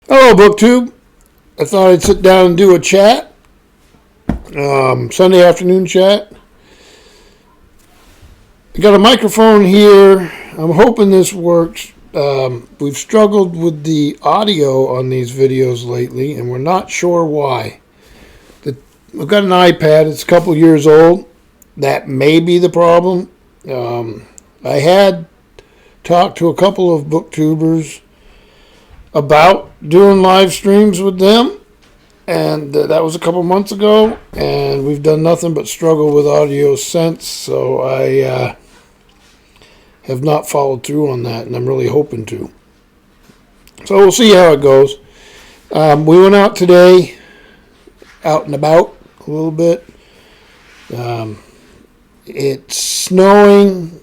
Hello, BookTube. I thought I'd sit down and do a chat, Sunday afternoon chat. I got a microphone here. I'm hoping this works. We've struggled with the audio on these videos lately, and we're not sure why. I've got an iPad. It's a couple years old. That may be the problem. I had talked to a couple of booktubers about doing live streams with them, and that was a couple months ago, and we've done nothing but struggle with audio since, so I have not followed through on that, and I'm really hoping to. So we'll see how it goes. We went out today, out and about a little bit. It's snowing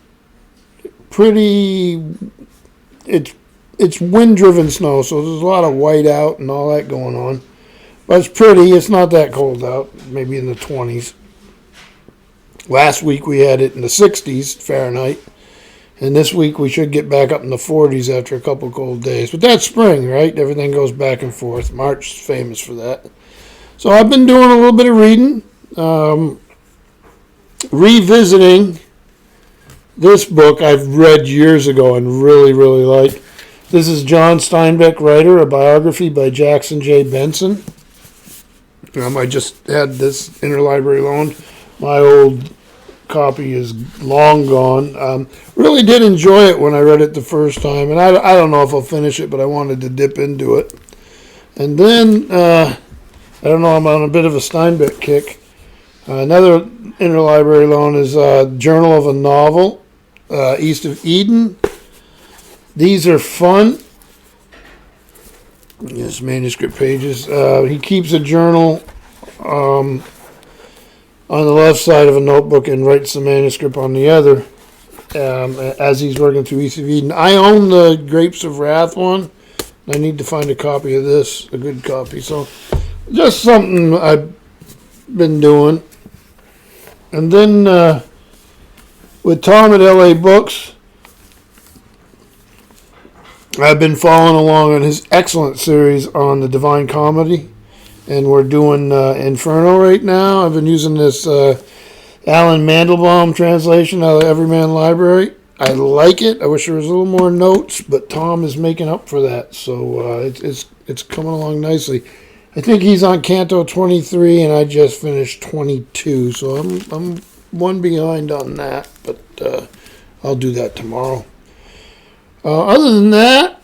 pretty. It's wind-driven snow, so there's a lot of white out and all that going on. But it's pretty. It's not that cold out, maybe in the 20s. Last week we had it in the 60s Fahrenheit, and this week we should get back up in the 40s after a couple cold days. But that's spring, right? Everything goes back and forth. March is famous for that. So I've been doing a little bit of reading, revisiting this book I've read years ago and really, really liked. This is John Steinbeck Writer, a biography by Jackson J. Benson. I just had this interlibrary loan. My old copy is long gone. Really did enjoy it when I read it the first time, and I don't know if I'll finish it, but I wanted to dip into it. And then, I don't know, I'm on a bit of a Steinbeck kick. Another interlibrary loan is Journal of a Novel, East of Eden. These are fun. Yes, manuscript pages. He keeps a journal on the left side of a notebook and writes the manuscript on the other as he's working through East of Eden. I own the Grapes of Wrath one. I need to find a copy of this, a good copy. So just something I've been doing. And then with Tom at LA Books, I've been following along on his excellent series on the Divine Comedy, and we're doing Inferno right now. I've been using this Alan Mandelbaum translation out of Everyman Library. I like it. I wish there was a little more notes, but Tom is making up for that, so it's coming along nicely. I think he's on Canto 23, and I just finished 22, so I'm one behind on that, but I'll do that tomorrow. Other than that,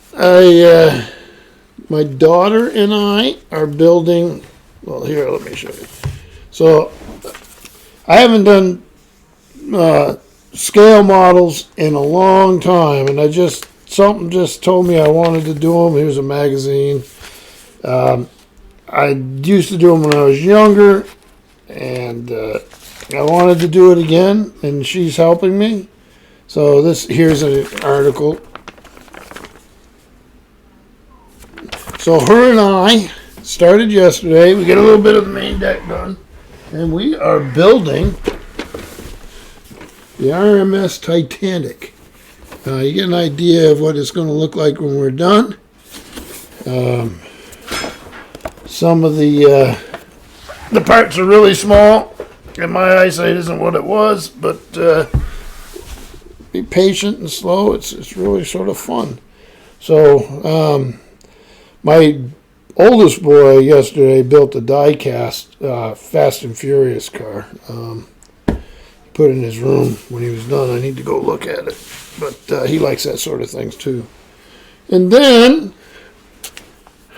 my daughter and I are building. Well, here, let me show you. So, I haven't done scale models in a long time, and something just told me I wanted to do them. Here's a magazine. I used to do them when I was younger, and I wanted to do it again, and she's helping me. So here's an article. So her and I started yesterday. We get a little bit of the main deck done, and we are building the RMS Titanic. You get an idea of what it's going to look like when we're done. Some of the parts are really small, and my eyesight isn't what it was, but be patient and slow. It's really sort of fun. So my oldest boy yesterday built a die-cast Fast and Furious car. He put it in his room when he was done. I need to go look at it. But he likes that sort of things too. And then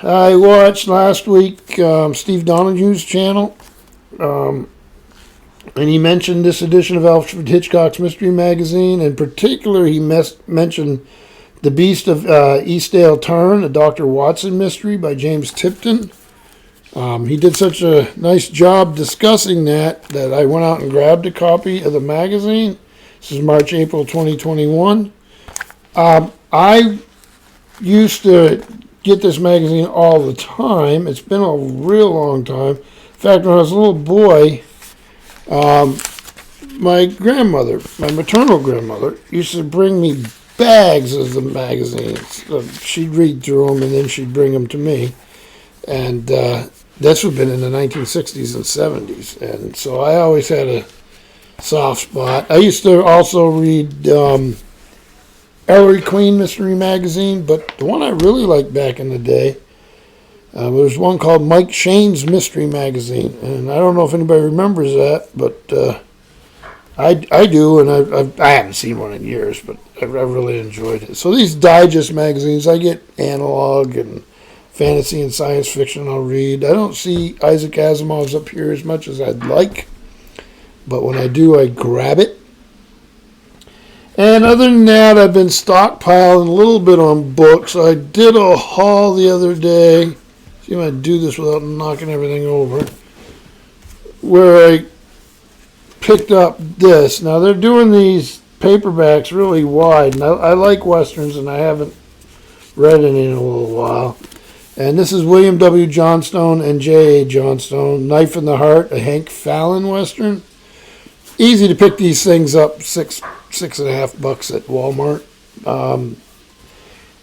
I watched last week Steve Donahue's channel. And he mentioned this edition of Alfred Hitchcock's Mystery Magazine. In particular, he mentioned The Beast of Eastdale Tarn, a Dr. Watson mystery by James Tipton. He did such a nice job discussing that I went out and grabbed a copy of the magazine. This is March, April 2021. I used to get this magazine all the time. It's been a real long time. In fact, when I was a little boy, my maternal grandmother, used to bring me bags of the magazines. She'd read through them and then she'd bring them to me. And this would have been in the 1960s and 70s. And so I always had a soft spot. I used to also read Ellery Queen Mystery Magazine, but the one I really liked back in the day, there was one called Mike Shane's Mystery Magazine. And I don't know if anybody remembers that, but I do, and I haven't seen one in years, but I really enjoyed it. So these digest magazines, I get Analog and fantasy and science fiction I'll read. I don't see Isaac Asimov's up here as much as I'd like, but when I do, I grab it. And other than that, I've been stockpiling a little bit on books. I did a haul the other day. See if I do this without knocking everything over. Where I picked up this. Now they're doing these paperbacks really wide, and I like westerns, and I haven't read any in a little while. And this is William W. Johnstone and J.A. Johnstone, Knife in the Heart, a Hank Fallon western. Easy to pick these things up, $6.50 at Walmart.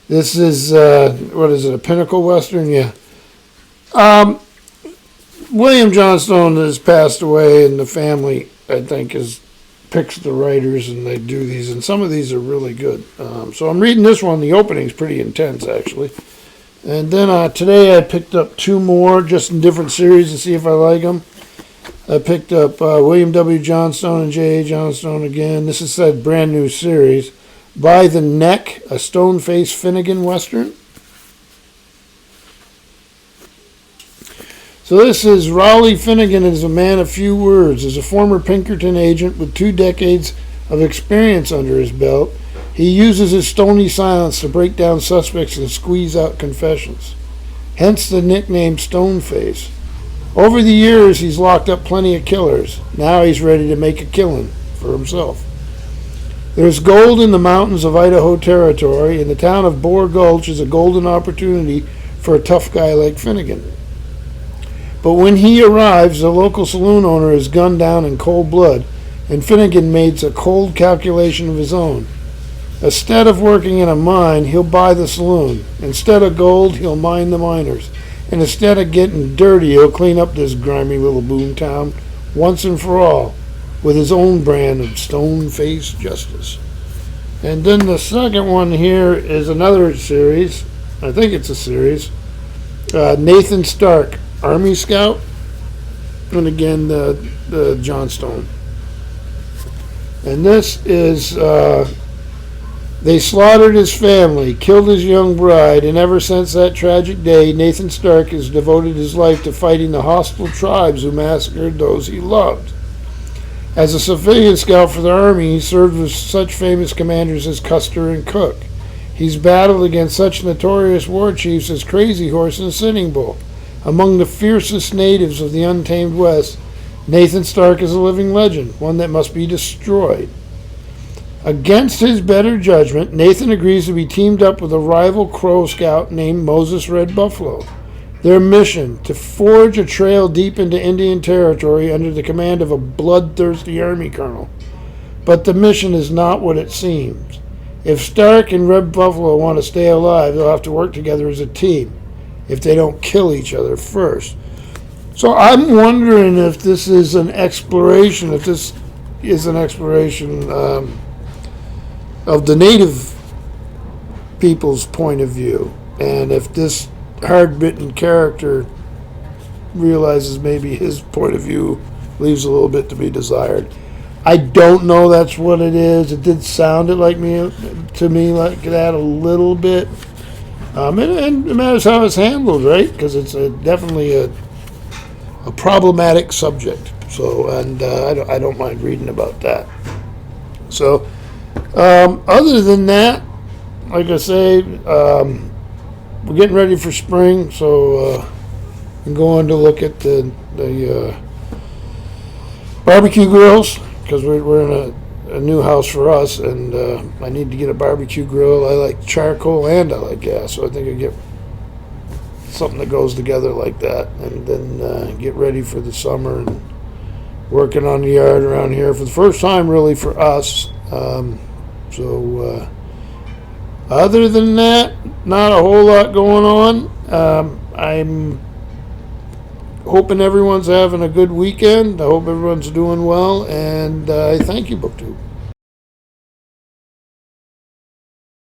This is what is it? A Pinnacle Western, yeah. William Johnstone has passed away, and the family, I think, picks the writers, and they do these, and some of these are really good. So I'm reading this one. The opening's pretty intense, actually. And then today I picked up two more, just in different series, to see if I like them. I picked up William W. Johnstone and J.A. Johnstone again. This is a brand new series. By the Neck, a Stoneface Finnegan Western. So this is Rowley Finnegan is a man of few words. As a former Pinkerton agent with 2 decades of experience under his belt, he uses his stony silence to break down suspects and squeeze out confessions. Hence the nickname Stoneface. Over the years, he's locked up plenty of killers. Now he's ready to make a killing for himself. There's gold in the mountains of Idaho Territory, and the town of Boar Gulch is a golden opportunity for a tough guy like Finnegan. But when he arrives, the local saloon owner is gunned down in cold blood, and Finnegan makes a cold calculation of his own. Instead of working in a mine, he'll buy the saloon. Instead of gold, he'll mine the miners. And instead of getting dirty, he'll clean up this grimy little boom town once and for all with his own brand of stone-faced justice. And then the second one here is another series. I think it's a series. Nathan Stark, Army Scout. And again, the Johnstone. And this is... They slaughtered his family, killed his young bride, and ever since that tragic day, Nathan Stark has devoted his life to fighting the hostile tribes who massacred those he loved. As a civilian scout for the Army, he served with such famous commanders as Custer and Cook. He's battled against such notorious war chiefs as Crazy Horse and Sitting Bull. Among the fiercest natives of the untamed West, Nathan Stark is a living legend, one that must be destroyed. Against his better judgment, Nathan agrees to be teamed up with a rival Crow scout named Moses Red Buffalo. Their mission, to forge a trail deep into Indian territory under the command of a bloodthirsty Army colonel. But the mission is not what it seems. If Stark and Red Buffalo want to stay alive, they'll have to work together as a team, if they don't kill each other first. So I'm wondering if this is an exploration, of the native people's point of view, and if this hard-bitten character realizes maybe his point of view leaves a little bit to be desired. I don't know that's what it is. It did sound to me like that a little bit, and it matters how it's handled, right? Because it's definitely a problematic subject. So, and I don't mind reading about that. So. Other than that, like I say, we're getting ready for spring, so I'm going to look at the barbecue grills, because we're in a new house for us, and I need to get a barbecue grill. I like charcoal and I like gas, so I think I get something that goes together like that, and then get ready for the summer and working on the yard around here for the first time really for us. So Other than that, not a whole lot going on. I'm hoping everyone's having a good weekend. I hope everyone's doing well, and I thank you, BookTube.